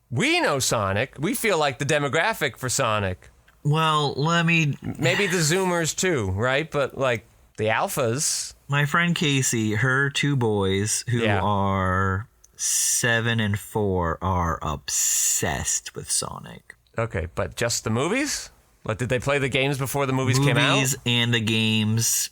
We know Sonic. We feel like the demographic for Sonic. Well, Maybe the Zoomers, too, right? But, like, the Alphas... My friend Casey, her 2 boys, who are 7 and 4, are obsessed with Sonic. Okay, but just the movies? Like, did they play the games before the movies came out? Movies and the games.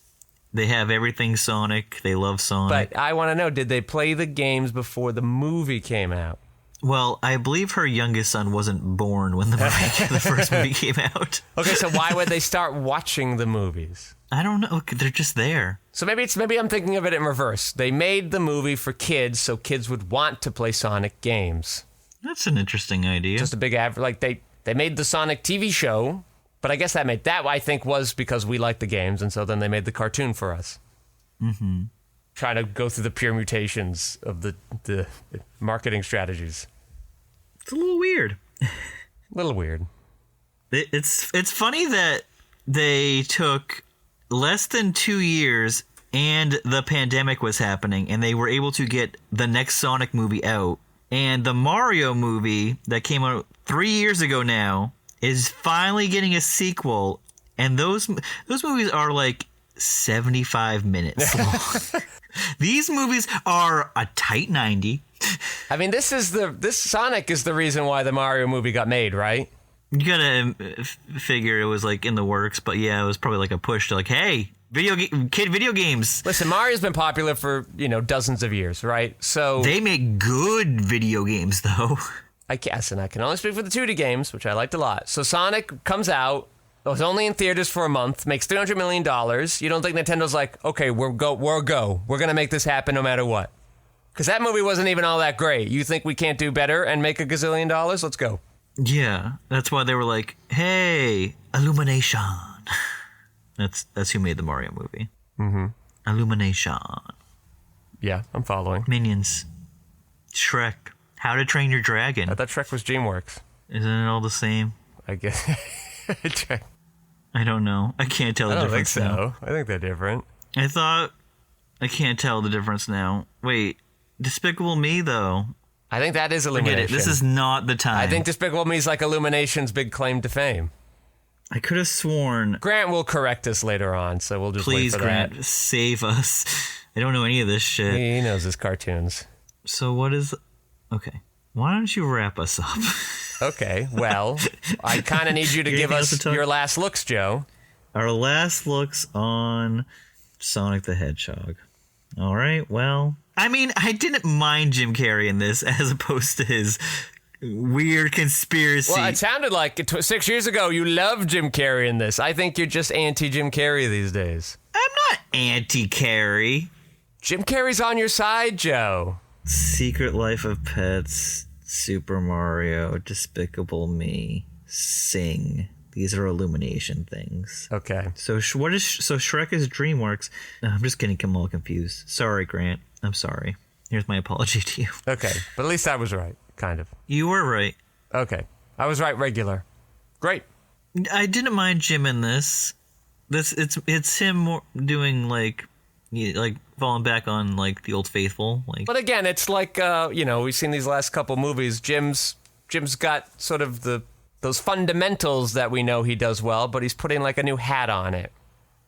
They have everything Sonic. They love Sonic. But I want to know, did they play the games before the movie came out? Well, I believe her youngest son wasn't born when the first movie came out. Okay, so why would they start watching the movies? I don't know. They're just there. So maybe I'm thinking of it in reverse. They made the movie for kids so kids would want to play Sonic games. That's an interesting idea. Just a big like they made the Sonic TV show, but I guess that I think was because we liked the games, and so then they made the cartoon for us. Mm-hmm. Trying to go through the pure mutations of the marketing strategies. It's a little weird. It's funny that they took less than 2 years and the pandemic was happening, and they were able to get the next Sonic movie out. And the Mario movie that came out 3 years ago now is finally getting a sequel, and those movies are like 75 minutes long. These movies are a tight 90. I mean, this Sonic is the reason why the Mario movie got made, right? You gotta figure it was like in the works, but yeah, it was probably like a push to like, hey, video games. Listen, Mario's been popular for, dozens of years, right? So they make good video games, though. I guess, and I can only speak for the 2D games, which I liked a lot. So Sonic comes out, it was only in theaters for a month, makes $300 million. You don't think Nintendo's like, okay, we're gonna make this happen no matter what? Because that movie wasn't even all that great. You think we can't do better and make $1 gazillion? Let's go. Yeah, that's why they were like, hey, Illumination. That's who made the Mario movie. Mm-hmm. Illumination. Yeah, I'm following. Minions. Shrek. How to Train Your Dragon. I thought Shrek was DreamWorks. Isn't it all the same? I guess. I don't know. I can't tell the difference now. I don't think so. I think they're different. I can't tell the difference now. Wait, Despicable Me, though. I think that is Illumination. Forget it. This is not the time. I think Despicable Me is like Illumination's big claim to fame. I could have sworn... Grant will correct us later on, so we'll just Please, wait for that. Please, Grant, save us. I don't know any of this shit. He knows his cartoons. So what is... Okay. Why don't you wrap us up? Okay, well, I kind of need you to give us your last looks, Joe. Our last looks on Sonic the Hedgehog. All right, well... I mean, I didn't mind Jim Carrey in this as opposed to his weird conspiracy. Well, it sounded like 6 years ago you loved Jim Carrey in this. I think you're just anti-Jim Carrey these days. I'm not anti-Carrey. Jim Carrey's on your side, Joe. Secret Life of Pets, Super Mario, Despicable Me, Sing, These are Illumination things. Okay. So Shrek is DreamWorks. No, I'm just getting them all confused. Sorry, Grant. I'm sorry. Here's my apology to you. Okay, but at least I was right, kind of. You were right. Okay, I was right. Regular. Great. I didn't mind Jim in this. It's him doing like falling back on like the Old Faithful. Like, but again, it's like we've seen these last couple movies. Jim's got sort of those fundamentals that we know he does well, but he's putting like a new hat on it.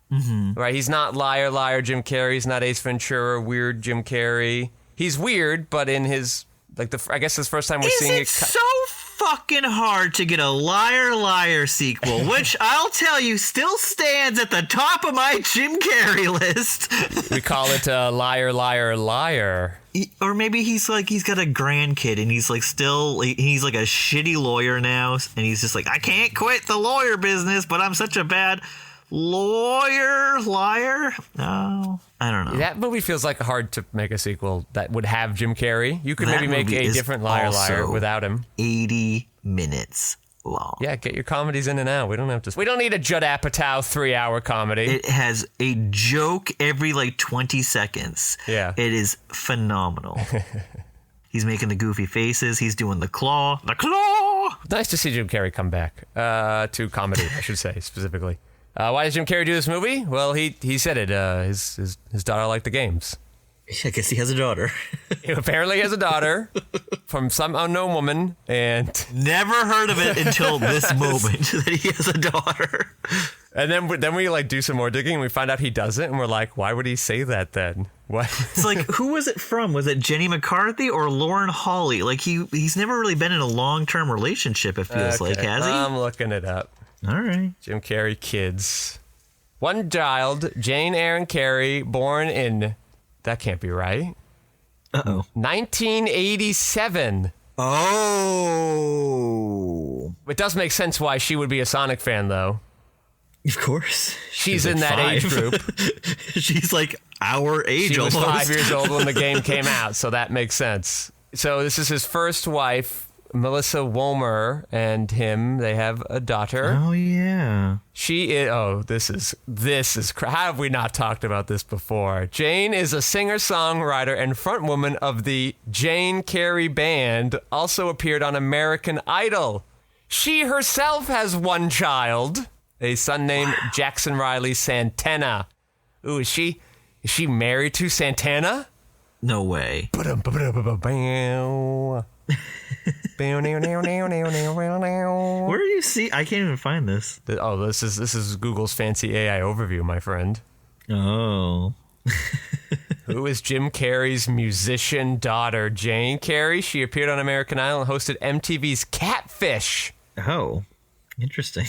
Mm-hmm. Right? He's not liar Jim Carrey. He's not Ace Ventura weird Jim Carrey. He's weird, but in his I guess this first time we're seeing it. It's so fucking hard to get a Liar sequel, which I'll tell you still stands at the top of my Jim Carrey list. We call it Liar. Or maybe he's got a grandkid and he's like he's like a shitty lawyer now, and he's just like, I can't quit the lawyer business, but I'm such a bad liar. No, I don't know. That movie feels like hard to make a sequel that would have Jim Carrey. You could maybe make a different liar without him. 80 minutes long. Yeah, get your comedies in and out. We don't need a Judd Apatow 3-hour comedy. It has a joke every like 20 seconds. Yeah. It is phenomenal. He's making the goofy faces. He's doing the claw. Nice to see Jim Carrey come back to comedy, I should say, specifically. Why does Jim Carrey do this movie? Well, he said it. His daughter liked the games. I guess he has a daughter. He apparently has a daughter from some unknown woman, and never heard of it until this moment that he has a daughter. And then we like do some more digging, and we find out he doesn't, and we're like, why would he say that then? What? It's like, who was it from? Was it Jenny McCarthy or Lauren Hawley? Like he's never really been in a long-term relationship. It feels like, has he? I'm looking it up. All right. Jim Carrey kids. One child, Jane Erin Carrey, born in... That can't be right. Uh-oh. 1987. Oh. It does make sense why she would be a Sonic fan, though. Of course. She's in that age group. She's like our age almost. She was 5 years old when the game came out, so that makes sense. So this is his first wife, Melissa Womer, and him. They have a daughter. Oh yeah. She is. Oh, this is. How have we not talked about this before? Jane is a singer-songwriter and frontwoman of the Jane Carrey Band. Also appeared on American Idol. She herself has one child, a son named Jackson Riley Santana. Ooh, is she married to Santana? No way. Where do you see? I can't even find this. Oh, this is Google's fancy AI overview, my friend. Oh. Who is Jim Carrey's musician daughter, Jane Carrey? She appeared on American Idol and hosted MTV's Catfish. Oh, interesting.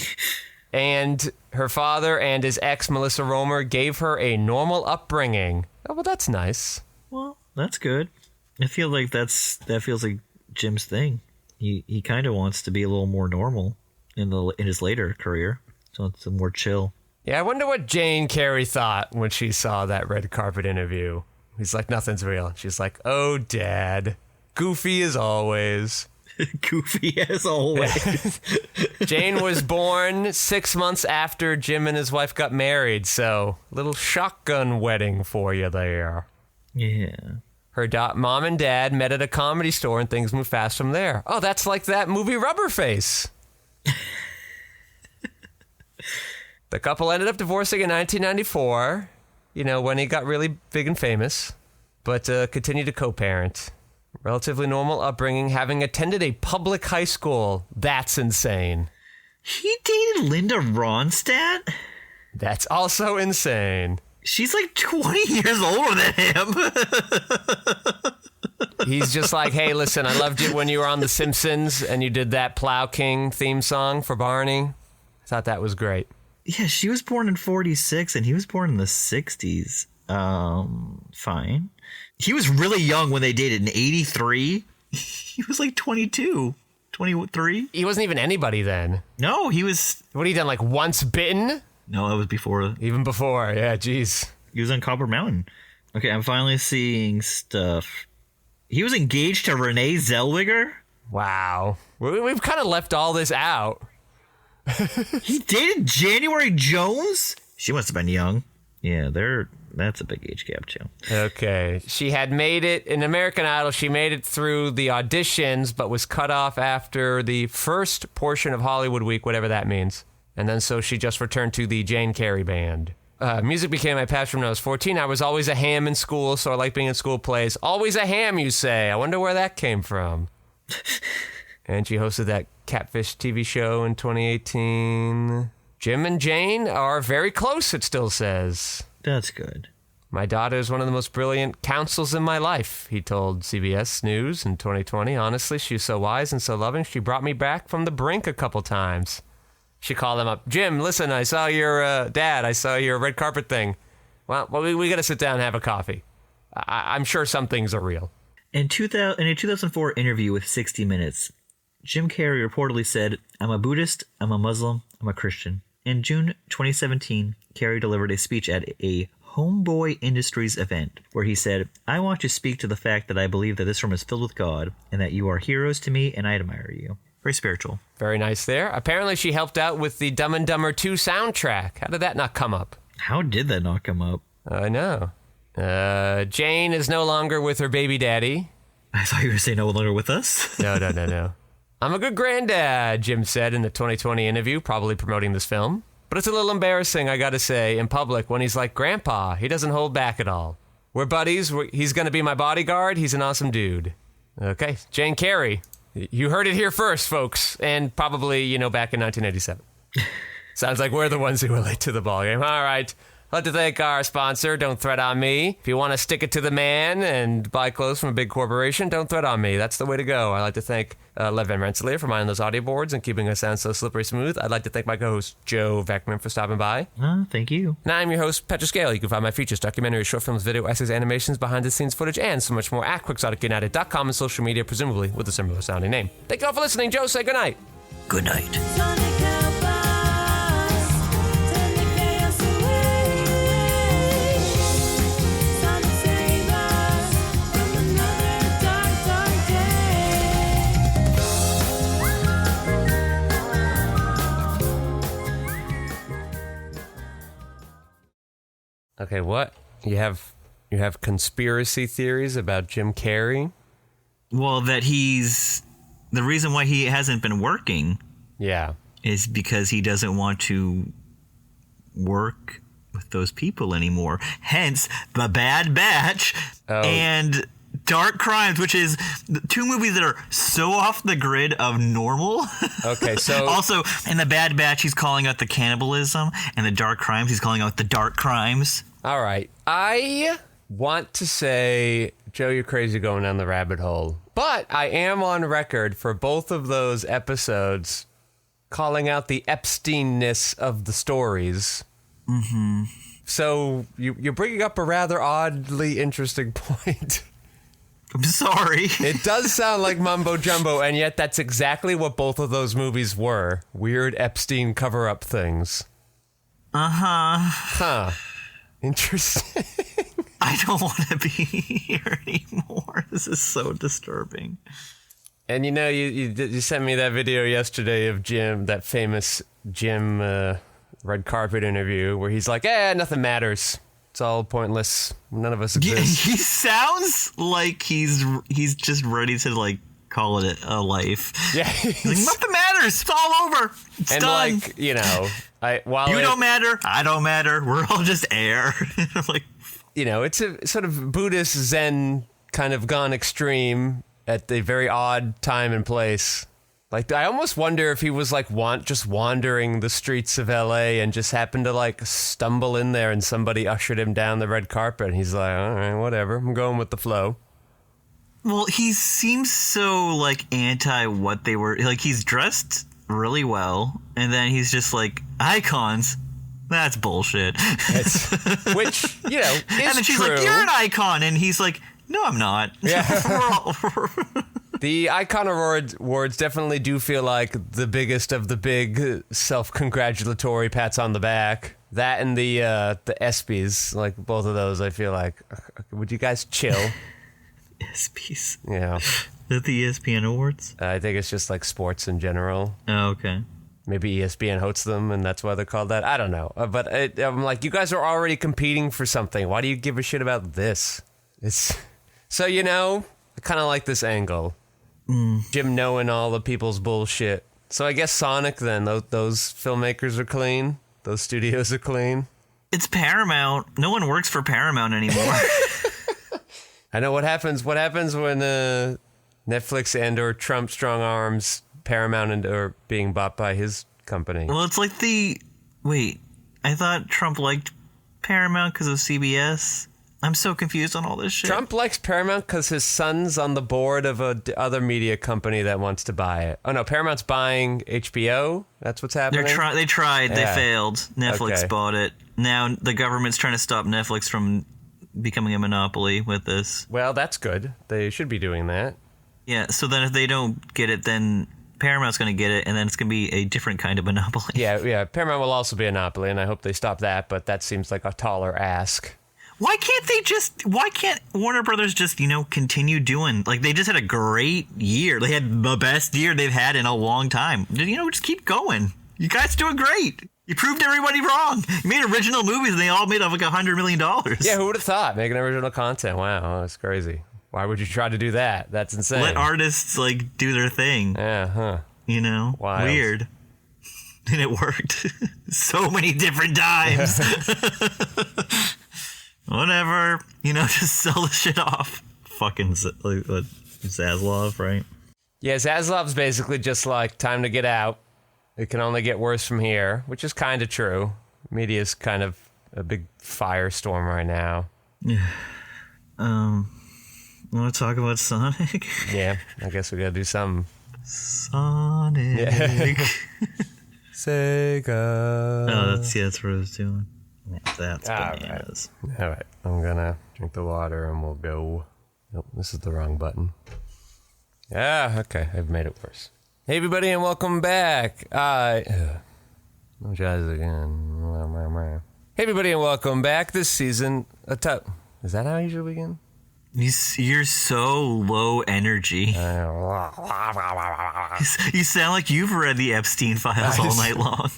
And her father and his ex, Melissa Romer, gave her a normal upbringing. Oh, well, that's nice. Well, that's good. I feel like that feels like Jim's thing. He kind of wants to be a little more normal in his later career, so it's more chill. Yeah, I wonder what Jane Carrey thought when she saw that red carpet interview. He's like, nothing's real. She's like, oh, Dad, goofy as always. Goofy as always. Jane was born 6 months after Jim and his wife got married, so little shotgun wedding for you there. Yeah. Her mom and dad met at a comedy store, and things moved fast from there. Oh, that's like that movie Rubberface. The couple ended up divorcing in 1994, when he got really big and famous, but continued to co-parent. Relatively normal upbringing, having attended a public high school. That's insane. He dated Linda Ronstadt? That's also insane. She's like 20 years older than him. He's just like, hey, listen, I loved you when you were on The Simpsons and you did that Plow King theme song for Barney. I thought that was great. Yeah, she was born in 46 and he was born in the 60s. Fine. He was really young when they dated in 83. He was like 22, 23. He wasn't even anybody then. No, he was... What, he done like Once Bitten? No, that was before. Even before, yeah, jeez. He was on Copper Mountain. Okay, I'm finally seeing stuff. He was engaged to Renee Zellweger? Wow. We've kind of left all this out. He dated January Jones? She must have been young. Yeah, that's a big age gap, too. Okay. She had made it in American Idol. She made it through the auditions, but was cut off after the first portion of Hollywood Week, whatever that means. And then so she just returned to the Jane Carrey band. Music became my passion when I was 14. I was always a ham in school, so I like being in school plays. Always a ham, you say. I wonder where that came from. And she hosted that Catfish TV show in 2018. Jim and Jane are very close, it still says. That's good. My daughter is one of the most brilliant counsels in my life, he told CBS News in 2020. Honestly, she's so wise and so loving. She brought me back from the brink a couple times. She called him up. Jim, listen, I saw your dad. I saw your red carpet thing. Well, we got to sit down and have a coffee. I'm sure some things are real. In a 2004 interview with 60 Minutes, Jim Carrey reportedly said, "I'm a Buddhist, I'm a Muslim, I'm a Christian." In June 2017, Carrey delivered a speech at a Homeboy Industries event where he said, "I want to speak to the fact that I believe that this room is filled with God and that you are heroes to me and I admire you." Very spiritual. Very nice there. Apparently she helped out with the Dumb and Dumber 2 soundtrack. How did that not come up? How did that not come up? I know. Jane is no longer with her baby daddy. I thought you were going to say no longer with us. No. I'm a good granddad, Jim said in the 2020 interview, probably promoting this film. But it's a little embarrassing, I gotta say, in public when he's like, Grandpa, he doesn't hold back at all. We're buddies. He's going to be my bodyguard. He's an awesome dude. Okay, Jane Carrey. You heard it here first, folks. And probably, back in 1987. Sounds like we're the ones who were late to the ballgame. All right. I'd like to thank our sponsor, Don't Threat on Me. If you want to stick it to the man and buy clothes from a big corporation, don't threat on me. That's the way to go. I'd like to thank Lev Van Rensselaer for minding those audio boards and keeping us sound so slippery smooth. I'd like to thank my co-host, Joe Vekeman, for stopping by. Thank you. And I'm your host, Petra Scale. You can find my features, documentaries, short films, video essays, animations, behind-the-scenes footage, and so much more at QuixoticUnited.com and social media, presumably with a similar sounding name. Thank you all for listening. Joe, say goodnight. Good night. Okay, what? You have conspiracy theories about Jim Carrey? Well, that the reason why he hasn't been working. Yeah. Is because he doesn't want to work with those people anymore. Hence, The Bad Batch and Dark Crimes, which is two movies that are so off the grid of normal. Okay, so... Also, in The Bad Batch, he's calling out the cannibalism, and The Dark Crimes, he's calling out the dark crimes. All right. I want to say, Joe, you're crazy going down the rabbit hole. But I am on record for both of those episodes calling out the Epstein-ness of the stories. Mm-hmm. So you're bringing up a rather oddly interesting point. I'm sorry. It does sound like mumbo jumbo, and yet that's exactly what both of those movies were. Weird Epstein cover-up things. Uh-huh. Huh. Interesting. I don't want to be here anymore. This is so disturbing. And you sent me that video yesterday of Jim, that famous Jim red carpet interview where he's like, nothing matters. It's all pointless. None of us exist. He sounds like he's just ready to call it a life. Yeah, nothing matters. It's all over. It's and done. You don't matter. I don't matter. We're all just air. I'm like, it's a sort of Buddhist Zen kind of gone extreme at the very odd time and place. I almost wonder if he was just wandering the streets of LA and just happened to stumble in there and somebody ushered him down the red carpet and he's like, all right, whatever, I'm going with the flow. Well, he seems so anti what they were he's dressed really well and then he's just icons. That's bullshit. Which, is and then she's true. like, you're an icon. And he's like, no, I'm not. Yeah. The Icon Awards definitely do feel like the biggest of the big self-congratulatory pats on the back. That and the ESPYs, both of those, I feel like, would you guys chill? ESPYs? Yeah. The ESPN Awards? I think it's just sports in general. Oh, okay. Maybe ESPN hosts them, and that's why they're called that. I don't know. But I'm like, you guys are already competing for something. Why do you give a shit about this? It's so, I kind of like this angle. Jim knowing all the people's bullshit. So I guess Sonic, then, those filmmakers are clean. Those studios are clean. It's Paramount. No one works for Paramount anymore. I know what happens. What happens when Netflix and or Trump strong arms Paramount and or being bought by his company? Well, it's like wait, I thought Trump liked Paramount because of CBS. I'm so confused on all this shit. Trump likes Paramount because his son's on the board of a other media company that wants to buy it. Oh no, Paramount's buying HBO. That's what's happening. They tried. Yeah. They failed. Netflix Okay. bought it. Now the government's trying to stop Netflix from becoming a monopoly with this. Well, that's good. They should be doing that. Yeah. So then if they don't get it, then Paramount's going to get it, and then it's going to be a different kind of monopoly. Yeah. Paramount will also be a monopoly, and I hope they stop that. But that seems like a taller ask. Why can't Warner Brothers just, continue doing, like, they just had a great year. They had the best year they've had in a long time. Just keep going. You guys doing great. You proved everybody wrong. You made original movies and they all made like $100 million. Yeah, who would have thought? Making original content. Wow, that's crazy. Why would you try to do that? That's insane. Let artists, do their thing. Yeah, huh. Wild. Weird. And it worked. So many different times. Whatever. Just sell the shit off. Fucking Zaslav, right? Yeah, Zaslav's basically just like, time to get out. It can only get worse from here, which is kind of true. Media's kind of a big firestorm right now. Want to talk about Sonic? Yeah, I guess we gotta do something. Sonic. Yeah. Sega. Oh, that's what I was doing. That's All bananas. right. All right, I'm gonna drink the water and we'll go. Nope, this is the wrong button. Yeah, okay, I've made it worse. Hey, everybody, and welcome back. Apologize again. Hey, everybody, and welcome back. This season, is that how I usually begin? You're so low energy. You sound like you've read the Epstein files all night long.